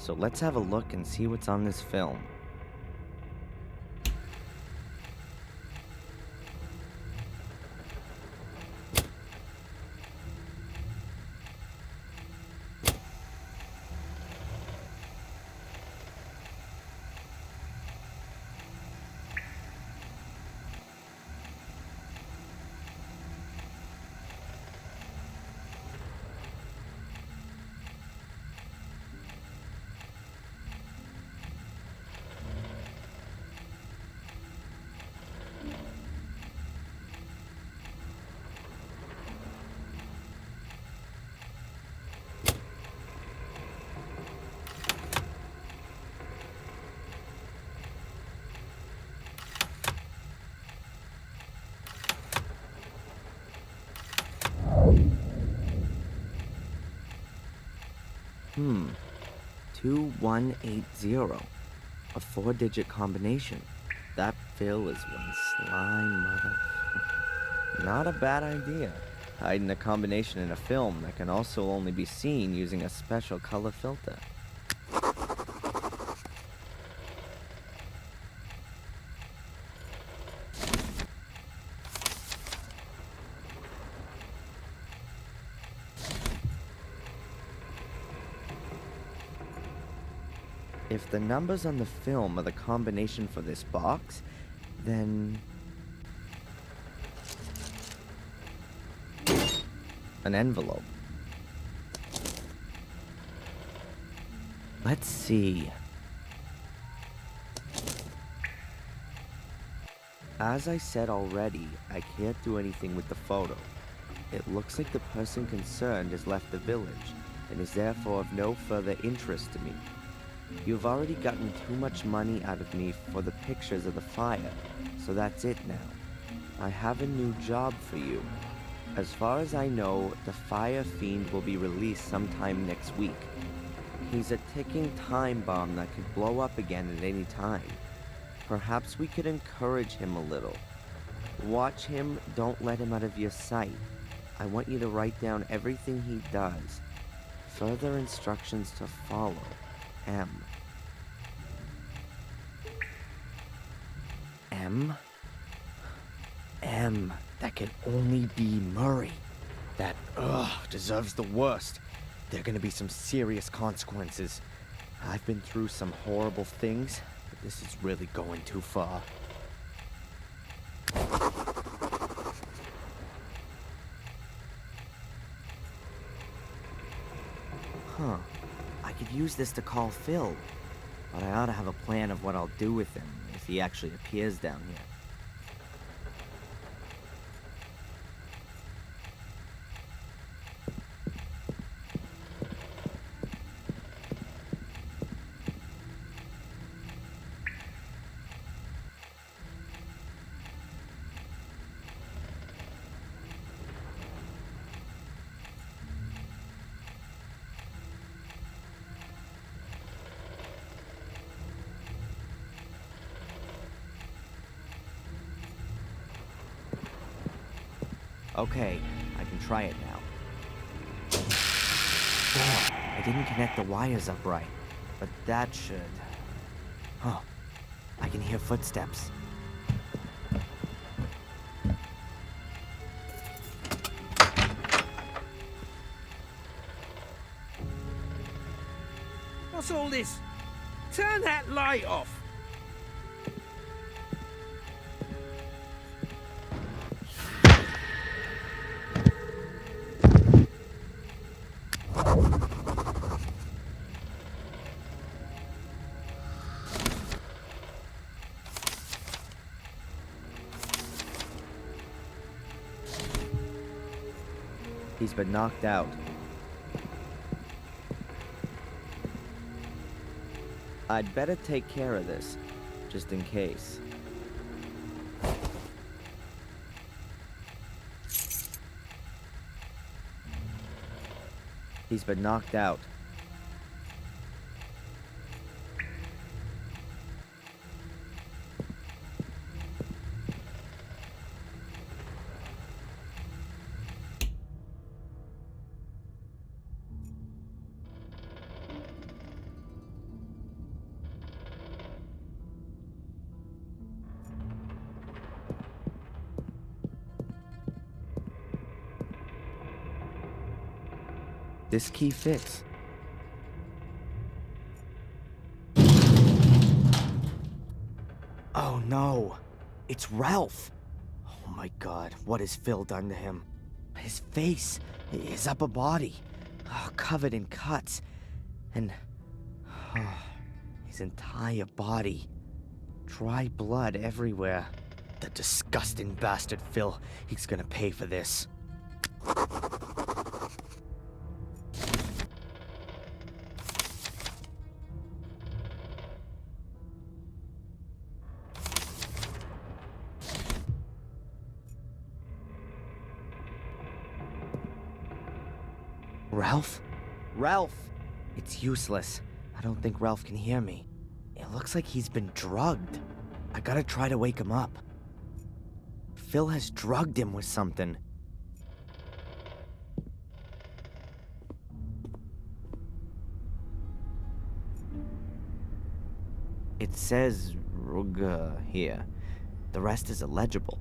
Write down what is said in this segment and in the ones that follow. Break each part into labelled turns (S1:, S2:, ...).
S1: So let's have a look and see what's on this film. Hmm. 2180. A 4-digit combination. That Phil is one slime mother. Not a bad idea. Hiding a combination in a film that can also only be seen using a special color filter. If the numbers on the film are the combination for this box, then... an envelope. Let's see. As I said already, I can't do anything with the photo. It looks like the person concerned has left the village, and is therefore of no further interest to me. You've already gotten too much money out of me for the pictures of the fire, so that's it now. I have a new job for you. As far as I know, the Fire Fiend will be released sometime next week. He's a ticking time bomb that could blow up again at any time. Perhaps we could encourage him a little. Watch him, don't let him out of your sight. I want you to write down everything he does. Further instructions to follow. M. M? M. That can only be Murray. That, deserves the worst. There are gonna be some serious consequences. I've been through some horrible things, but this is really going too far. Huh. I could use this to call Phil, but I ought to have a plan of what I'll do with him if he actually appears down here. Okay, I can try it now. I didn't connect the wires up right, but that should... Huh, I can hear footsteps.
S2: What's all this? Turn that light off!
S1: He's been knocked out. I'd better take care of this, just in case. He's been knocked out. This key fits. Oh no, it's Ralph. Oh my god, what has Phil done to him? His face, his upper body, covered in cuts, and his entire body. Dry blood everywhere. The disgusting bastard Phil, he's gonna pay for this. Ralph? Ralph! It's useless. I don't think Ralph can hear me. It looks like he's been drugged. I gotta try to wake him up. Phil has drugged him with something. It says "rugga" here. The rest is illegible.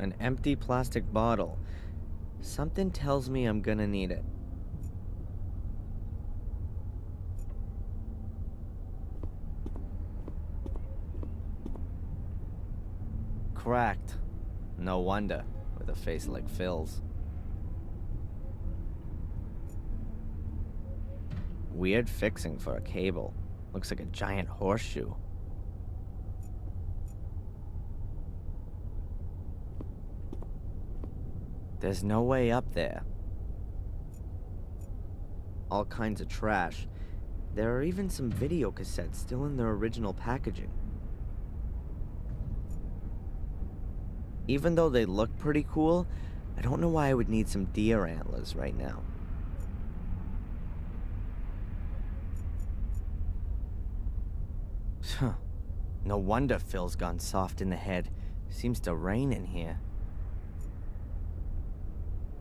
S1: An empty plastic bottle. Something tells me I'm gonna need it. Cracked. No wonder, with a face like Phil's. Weird fixing for a cable. Looks like a giant horseshoe. There's no way up there. All kinds of trash. There are even some video cassettes still in their original packaging. Even though they look pretty cool, I don't know why I would need some deer antlers right now. No wonder Phil's gone soft in the head. Seems to rain in here.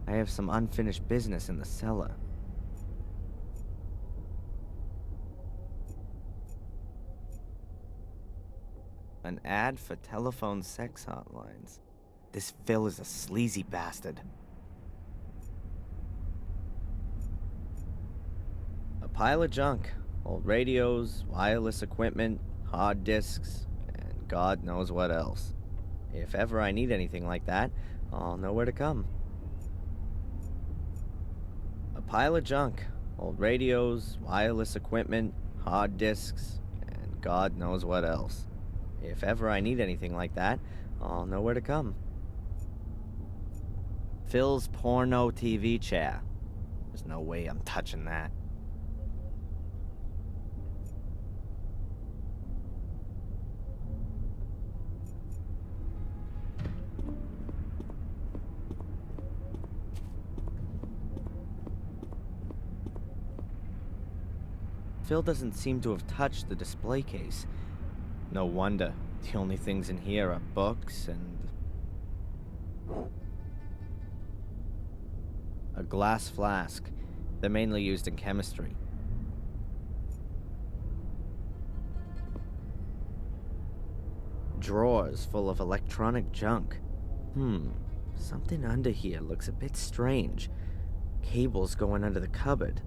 S1: I have some unfinished business in the cellar. An ad for telephone sex hotlines. This Phil is a sleazy bastard. A pile of junk. Old radios, wireless equipment, hard disks, and God knows what else. If ever I need anything like that, I'll know where to come. A pile of junk. Old radios, wireless equipment, hard disks, and God knows what else. If ever I need anything like that, I'll know where to come. Phil's porno TV chair. There's no way I'm touching that. Phil doesn't seem to have touched the display case. No wonder. The only things in here are books and a glass flask. They're mainly used in chemistry. Drawers full of electronic junk. Something under here looks a bit strange. Cables going under the cupboard.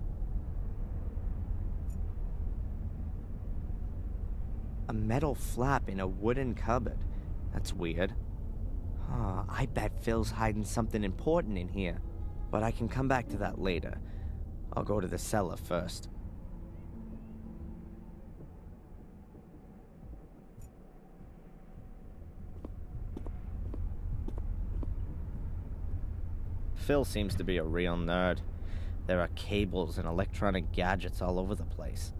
S1: A metal flap in a wooden cupboard. That's weird. I bet Phil's hiding something important in here. But I can come back to that later. I'll go to the cellar first. Phil seems to be a real nerd. There are cables and electronic gadgets all over the place.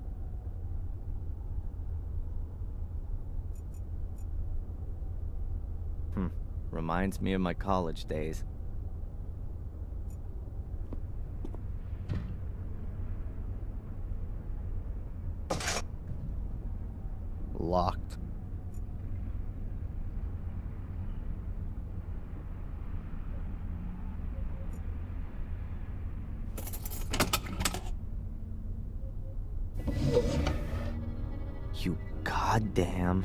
S1: Reminds me of my college days. Locked. You goddamn.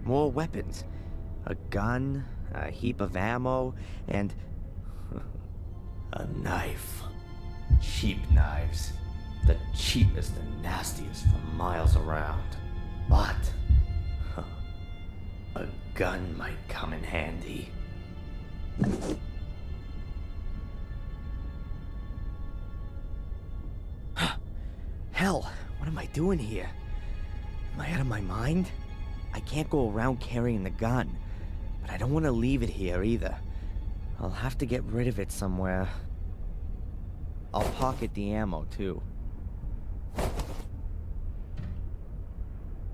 S1: More weapons. A gun, a heap of ammo, and...
S3: a knife. Cheap knives. The cheapest and nastiest for miles around. But... a gun might come in handy.
S1: Hell, what am I doing here? Am I out of my mind? I can't go around carrying the gun, but I don't want to leave it here either. I'll have to get rid of it somewhere. I'll pocket the ammo too.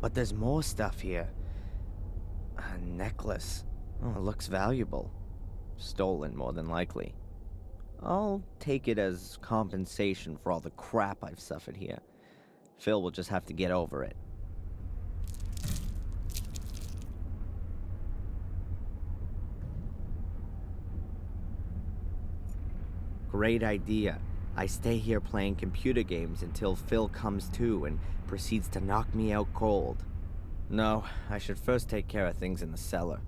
S1: But there's more stuff here. A necklace. Oh, it looks valuable. Stolen, more than likely. I'll take it as compensation for all the crap I've suffered here. Phil will just have to get over it. Great idea. I stay here playing computer games until Phil comes to and proceeds to knock me out cold. No, I should first take care of things in the cellar.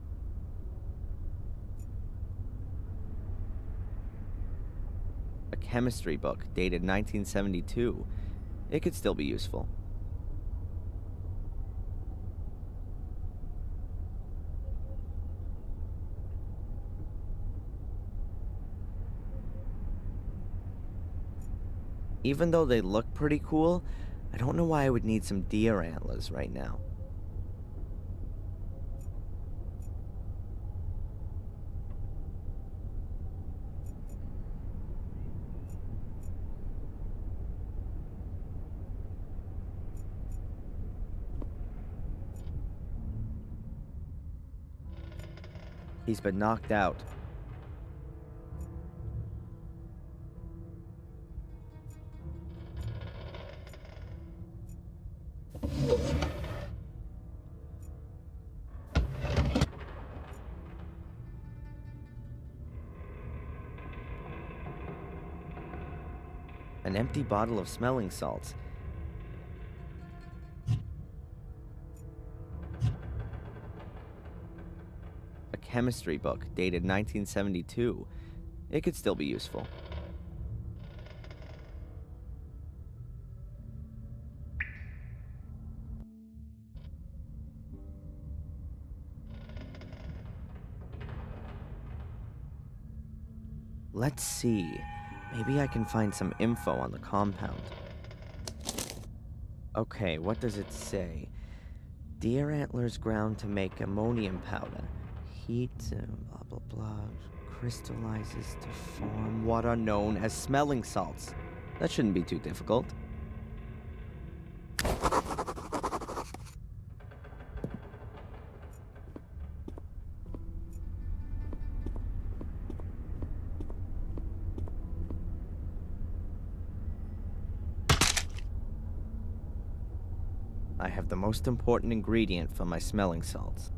S1: A chemistry book dated 1972. It could still be useful. Even though they look pretty cool, I don't know why I would need some deer antlers right now. He's been knocked out. An empty bottle of smelling salts. A chemistry book dated 1972. It could still be useful. Let's see. Maybe I can find some info on the compound. Okay, what does it say? Deer antlers ground to make ammonium powder. Heat, blah blah blah, crystallizes to form what are known as smelling salts. That shouldn't be too difficult. I have the most important ingredient for my smelling salts.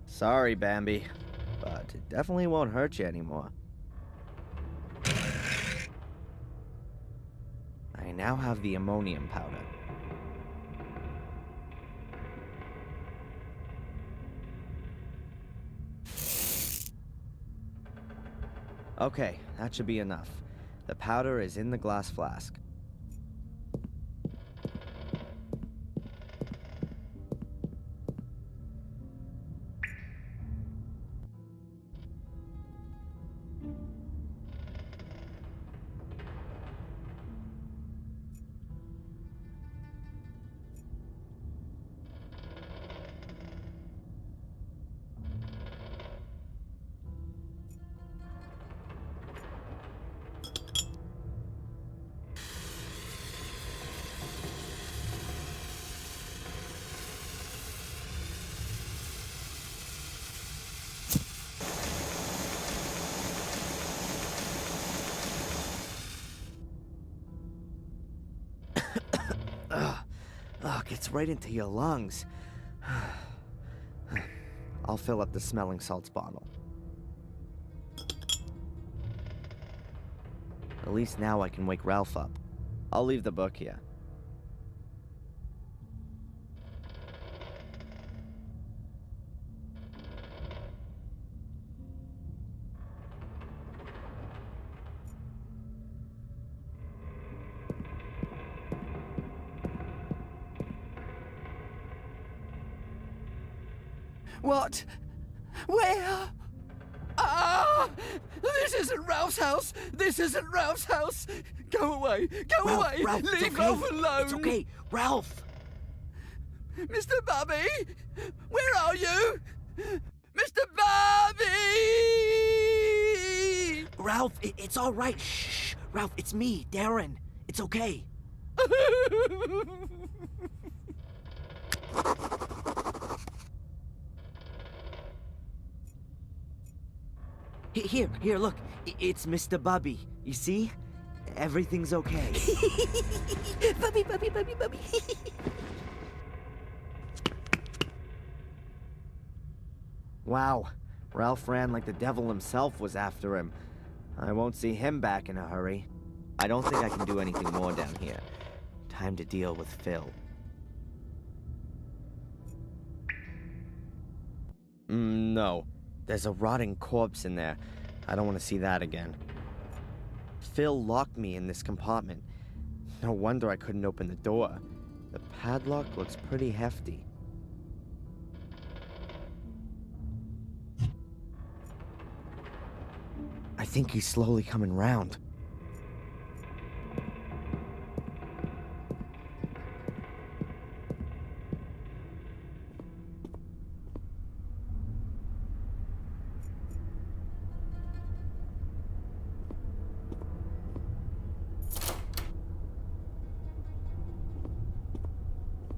S1: Sorry, Bambi, but it definitely won't hurt you anymore. I now have the ammonium powder. Okay, that should be enough. The powder is in the glass flask. It's right into your lungs. I'll fill up the smelling salts bottle. At least now I can wake Ralph up. I'll leave the book here.
S4: What? Where? Ah! This isn't Ralph's house! This isn't Ralph's house! Go away! Go away!
S1: Ralph, it's
S4: Leave
S1: okay.
S4: Ralph alone!
S1: It's okay, Ralph!
S4: Mr. Bobby! Where are you? Mr. Bobby!
S1: Ralph, it's all right. Shh, Ralph, it's me, Darren. It's okay. Here, look. It's Mr. Bubby. You see? Everything's okay. Bubby. Wow. Ralph ran like the devil himself was after him. I won't see him back in a hurry. I don't think I can do anything more down here. Time to deal with Phil. No. There's a rotting corpse in there. I don't want to see that again. Phil locked me in this compartment. No wonder I couldn't open the door. The padlock looks pretty hefty. I think he's slowly coming round.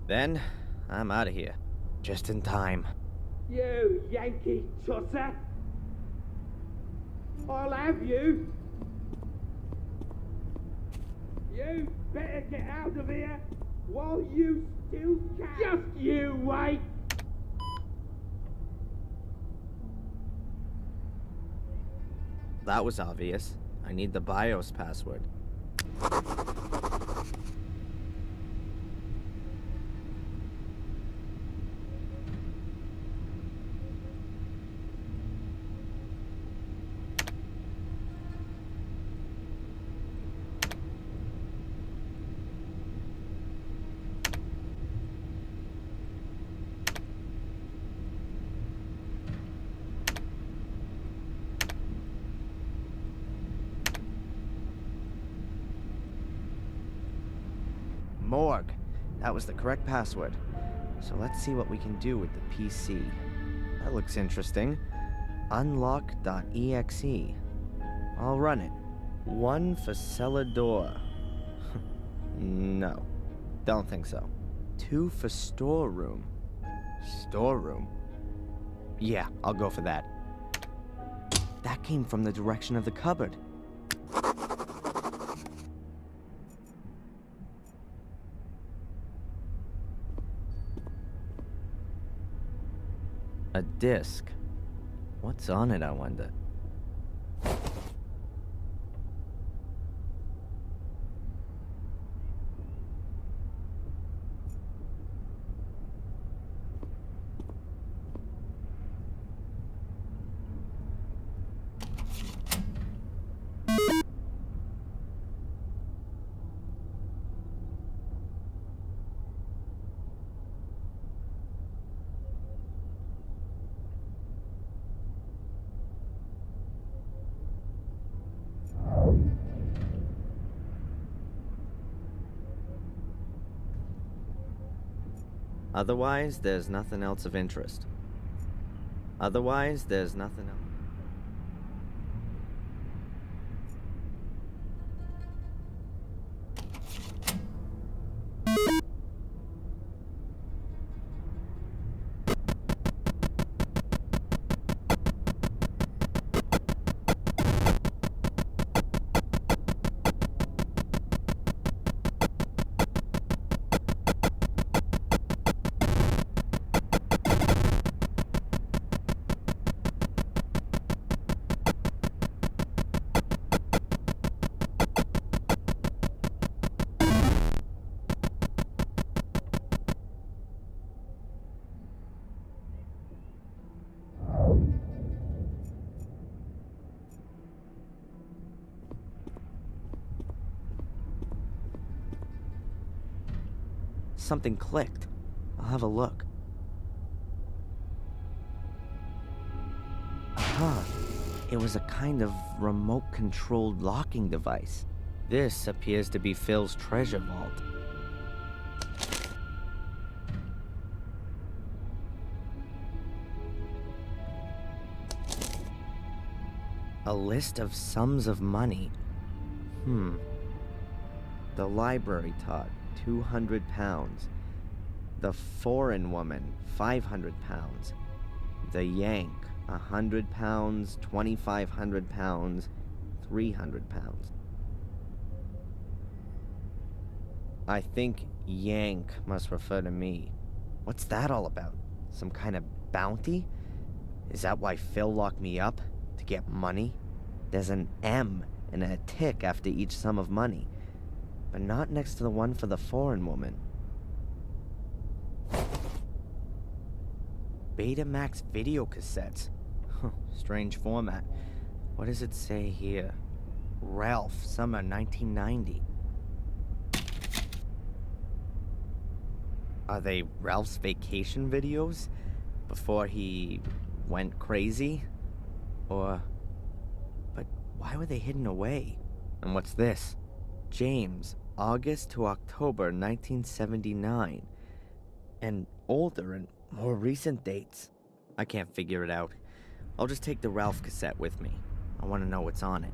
S1: Then, I'm out of here. Just in time.
S2: You Yankee tosser! I'll have you! You better get out of here while you still can! Just you wait!
S1: That was obvious. I need the BIOS password. Morgue. That was the correct password. So let's see what we can do with the PC. That looks interesting. Unlock.exe. I'll run it. 1 for cellar door. No. Don't think so. 2 for storeroom. Storeroom? Yeah, I'll go for that. That came from the direction of the cupboard. A disc. What's on it, I wonder? Otherwise, there's nothing else of interest. Otherwise, there's nothing else. something clicked. I'll have a look. Aha! It was a kind of remote-controlled locking device. This appears to be Phil's treasure vault. A list of sums of money. The library taught, £200. The foreign woman, £500. The Yank, £100, £2,500, £300. I think Yank must refer to me. What's that all about? Some kind of bounty? Is that why Phil locked me up? To get money? There's an M and a tick after each sum of money, but not next to the one for the foreign woman. Betamax video cassettes. Strange format. What does it say here? Ralph, summer 1990. Are they Ralph's vacation videos? Before he went crazy? Or... But why were they hidden away? And what's this? James, August to October 1979. And older and more recent dates. I can't figure it out. I'll just take the Ralph cassette with me. I want to know what's on it.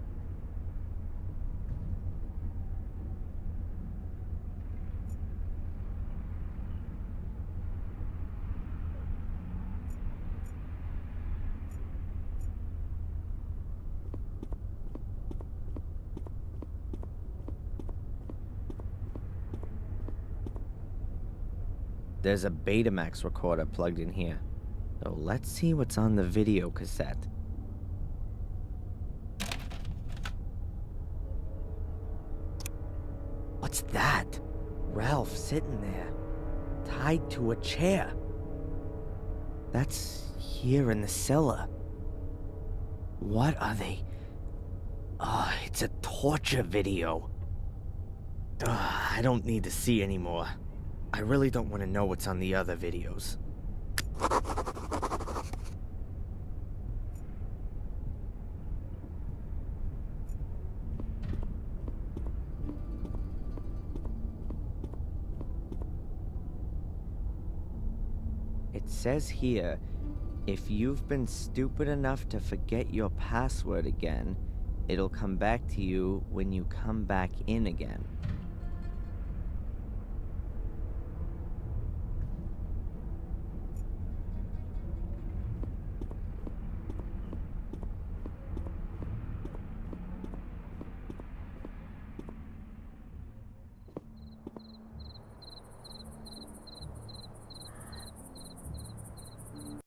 S1: There's a Betamax recorder plugged in here. So let's see what's on the video cassette. What's that? Ralph sitting there, tied to a chair. That's here in the cellar. What are they? It's a torture video. I don't need to see anymore. I really don't want to know what's on the other videos. It says here, if you've been stupid enough to forget your password again, it'll come back to you when you come back in again.